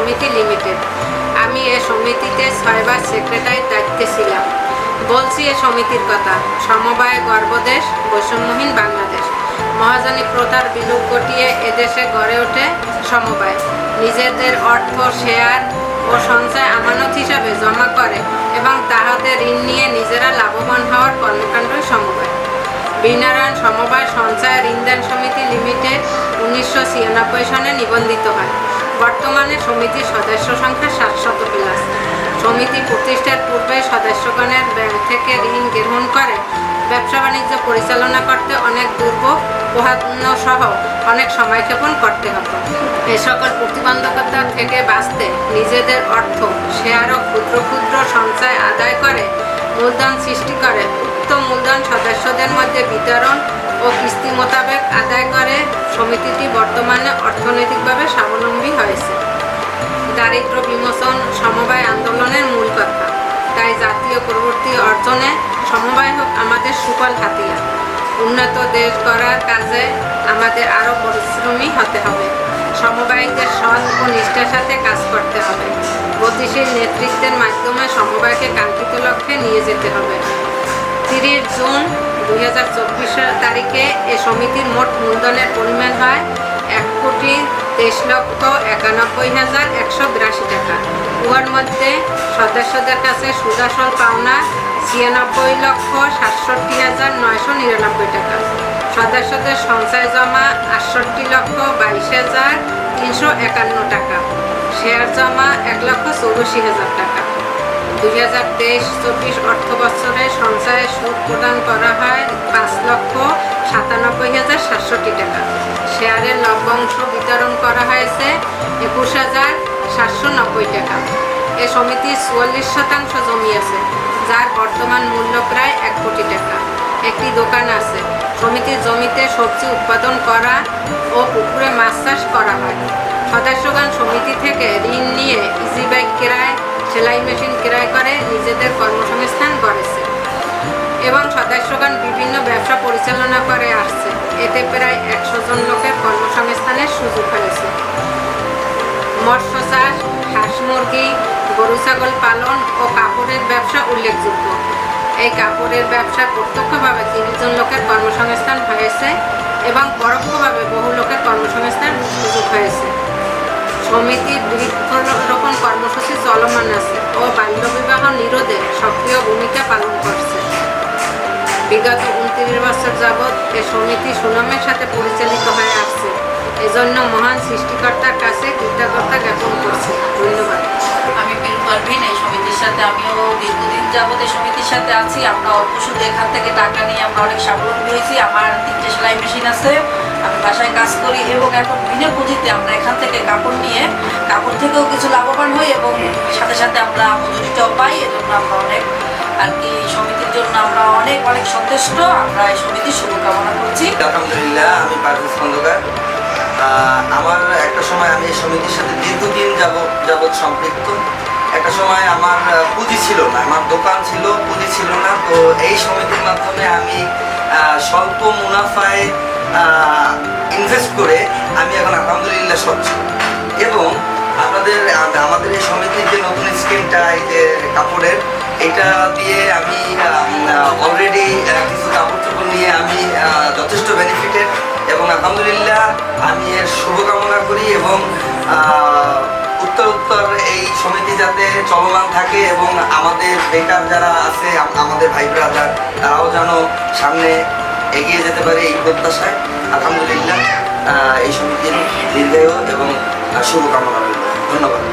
সমিতি লিমিটেড। আমি এ সমিতিতে 6 বার সেক্রেটারির দায়িত্বে ছিলাম। বলছি এ সমিতির কথা। সমবায় গর্বদেশ, বৈষম্যহীন বাংলাদেশ। মহাজনী প্রথার বিলোপ ঘটিয়ে এদেশে গড়ে ওঠে সমবায়। নিজেদের অর্থ, শেয়ার ও সঞ্চয় আমানত হিসাবে জমা করে এবং তাহাদের ঋণ নিয়ে নিজেরা লাভবান হওয়ার কর্মকাণ্ডই সমবায়। বীরনারায়ণ সমবায় সঞ্চয় ঋণদান সমিতি লিমিটেড 1996 সনে নিবন্ধিত হয়। বর্তমানে সমিতির সদস্য সংখ্যা 700+। সমিতি প্রতিষ্ঠার পূর্বে সদস্যগণের ব্যাংক থেকে ঋণ গ্রহণ করে ব্যবসা বাণিজ্য পরিচালনা করতে অনেক দুর্ভোগ পোহানো সহ অনেক সময়ক্ষেপণ করতে হতো। এ সকল প্রতিবন্ধকতা থেকে বাঁচতে নিজেদের অর্থ, শেয়ার ও ক্ষুদ্র ক্ষুদ্র সঞ্চয় আদায় করে মূলধন সৃষ্টি করে উক্ত মূলধন সদস্যদের মধ্যে বিতরণ ও কিস্তি মোতাবেক আদায় করে সমিতিটি বর্তমানে অর্থনৈতিকভাবে স্বাবলম্বী হয়েছে। দারিদ্র বিমোচন সমবায় আন্দোলনের মূল কথা। তাই জাতীয় প্রবৃদ্ধি অর্জনে সমবায় হোক আমাদের সুফল হাতিয়ার। উন্নত দেশ গড়ার কাজে আমাদের আরও পরিশ্রমী হতে হবে। সমবায়ীদের সৎ ও নিষ্ঠার সাথে কাজ করতে হবে। গতিশীল নেতৃত্বের মাধ্যমে সমবায়কে কাঙ্ক্ষিত লক্ষ্যে নিয়ে যেতে হবে। 30 জুন 2024 তারিখে এ সমিতির মোট মূলধনের পরিমাণ হয় 1,93,91,182 টাকা। উহার মধ্যে সদস্যদের কাছে সুদাসল পাওনা 96,67,999 টাকা। সদস্যদের সঞ্চয় জমা 68,22,351 টাকা। শেয়ার জমা 1,84,000 টাকা। 2023-24 অর্থ বছরে সঞ্চয়ে সুদ প্রদান করা হয় 5,97,760 টাকা। শেয়ারের লভ্যাংশ বিতরণ করা হয়েছে 21,790 টাকা। এ সমিতির 44% জমি আছে, যার বর্তমান মূল্য প্রায় 1 কোটি টাকা। একটি দোকান আছে। সমিতির জমিতে সবজি উৎপাদন করা ও পুকুরে মাছ চাষ করা হয়। সদস্যগণ সমিতি থেকে ঋণ নিয়ে ইজি বাইক ক্রয়, সেলাই মেশিন ক্রয় করে নিজেদের কর্মসংস্থান গড়েছে এবং সদস্যগণ বিভিন্ন ব্যবসা পরিচালনা করে আসছে। এতে প্রায় 100 জন লোকের কর্মসংস্থানের সুযোগ হয়েছে। মৎস্য চাষ, হাঁস মুরগি, গরু ছাগল পালন ও কাপড়ের ব্যবসা উল্লেখযোগ্য। এই কাপড়ের ব্যবসা প্রত্যক্ষভাবে 30 জন লোকের কর্মসংস্থান হয়েছে এবং পরোক্ষভাবে বহু লোকের কর্মসংস্থান সুযোগ হয়েছে। সমিতির বৃক্ষরোপণ কর্মসূচি চলমান আছে ও বাল্যবিবাহ নিরোধে সক্রিয় ভূমিকা পালন করছে। বিগত 29 বছর যাবৎ এ সমিতি সুনামের সাথে পরিচালিত হয়ে আসছে। এজন্য মহান সৃষ্টিকর্তার কাছে কৃতজ্ঞতা জ্ঞাপন করছি। ধন্যবাদ। আমি বিরু পারভিন। এই সমিতির সাথে আমিও দীর্ঘদিন যাবৎ এই সমিতির সাথে আছি। আমরা অল্প সুদে এখান থেকে টাকা নিয়ে আমরা অনেক স্বাবলম্বী হয়েছি। আমার 3টে সেলাই মেশিন আছে, আমি বাসায় কাজ করি এবং এখন বিনা পুঁজিতে আমরা এখান থেকে কাপড় নিয়ে কাপড় থেকেও কিছু লাভবান হই এবং সাথে সাথে আমরা মজুরিটাও পাই। এজন্য আমরা অনেক আর কি সমিতির জন্য আমরা অনেক অনেক সন্তুষ্ট। আমরা এই সমিতির শুভকামনা করছি। আলহামদুলিল্লাহ, আমি পারভেজ খন্দকার। আমার একটা সময় আমি এই সমিতির সাথে দীর্ঘদিন যাবৎ সম্পৃক্ত। একটা সময় আমার পুঁজি ছিল না, আমার দোকান ছিল, পুঁজি ছিল না। তো এই সমিতির মাধ্যমে আমি স্বল্প মুনাফায় ইনভেস্ট করে আমি এখন আলহামদুলিল্লাহ সচ্ছল। এবং আমাদের এই সমিতির যে নতুন স্কিমটা, এই যে কাপড়ের, এটা দিয়ে আমি অলরেডি কিছু কাপড় চোপড় নিয়ে আমি যথেষ্ট বেনিফিটেড এবং আলহামদুলিল্লাহ আমি এর শুভকামনা করি এবং উত্তর এই সমিতি যাতে চলমান থাকে এবং আমাদের বেকার যারা আছে, আমাদের ভাই ব্রাদার, তারাও যেন সামনে এগিয়ে যেতে পারে এই প্রত্যাশায় আলহামদুলিল্লাহ এই সমিতির দীর্ঘায়ু এবং শুভকামনা রইল। ধন্যবাদ।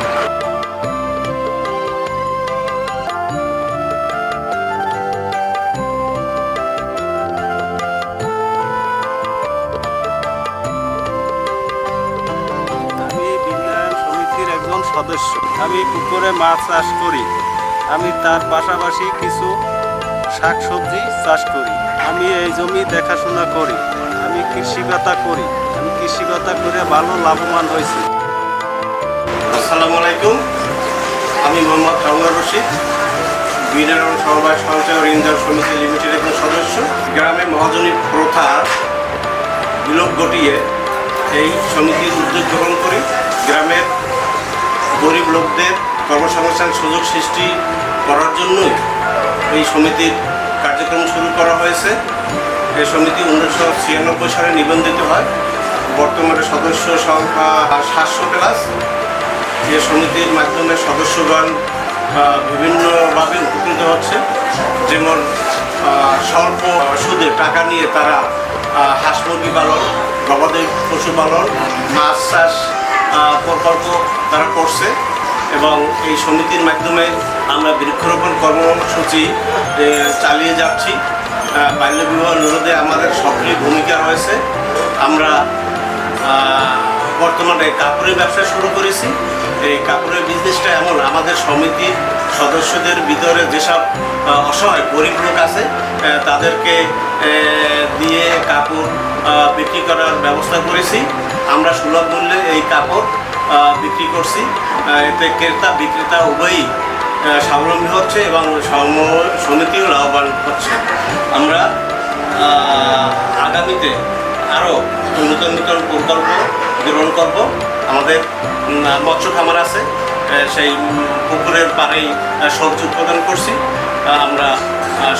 সদস্য। আমি পুকুরে মাছ চাষ করি। আমি তার পাশাপাশি কিছু শাকসবজি চাষ করি। আমি এই জমি দেখাশোনা করি। আমি কৃষিকতা করি। আমি কৃষিকতা করে ভালো লাভবান হয়েছি। আসসালামু আলাইকুম, আমি মোহাম্মদ হারুন রশিদ, বীরনারায়ণ সমবায় সঞ্চয় ঋণদান সমিতি লিমিটেড একজন সদস্য। গ্রামে মহাজনী প্রথার বিলোপ ঘটিয়ে এই সমিতির উদ্যোগ গ্রহণ করি। গ্রামের গরিব লোকদের কর্মসংস্থান সুযোগ সৃষ্টি করার জন্যই এই সমিতির কার্যক্রম শুরু করা হয়েছে। এই সমিতি 1996 সালে নিবন্ধিত হয়। বর্তমানে সদস্য সংখ্যা 700+। এই সমিতির মাধ্যমে সদস্যগণ বিভিন্নভাবে উপকৃত হচ্ছে। যেমন স্বল্প সুদে টাকা নিয়ে তারা হাঁস মুরগি পালন, গবাদি পশু পালন, মাছ চাষ প্রকল্প তারা করছে। এবং এই সমিতির মাধ্যমে আমরা বৃক্ষরোপণ কর্মসূচি চালিয়ে যাচ্ছি। বাল্যবিবাহ নিরোধে আমাদের সক্রিয় ভূমিকা রয়েছে। আমরা বর্তমানে কাপড়ের ব্যবসা শুরু করেছি। এই কাপড়ের বিজনেসটা এমন, আমাদের সমিতির সদস্যদের ভিতরে যেসব অসহায় গরিব লোক আছে তাদেরকে দিয়ে কাপড় বিক্রি করার ব্যবস্থা করেছি। আমরা সুলভ মূল্যে এই কাপড় বিক্রি করছি। এতে ক্রেতা বিক্রেতা উভয়ই স্বাবলম্বী হচ্ছে এবং সমিতিও লাভবান হচ্ছে। আমরা আগামীতে আরও নতুন নতুন প্রকল্প গ্রহণ করব। আমাদের মৎস্য খামার আছে, সেই পুকুরের পাড়েই সবজি উৎপাদন করছি। আমরা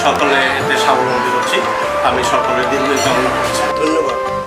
সকলে এতে স্বাবলম্বী হচ্ছি। আমি সকলের দীর্ঘ কামনা করছি। ধন্যবাদ।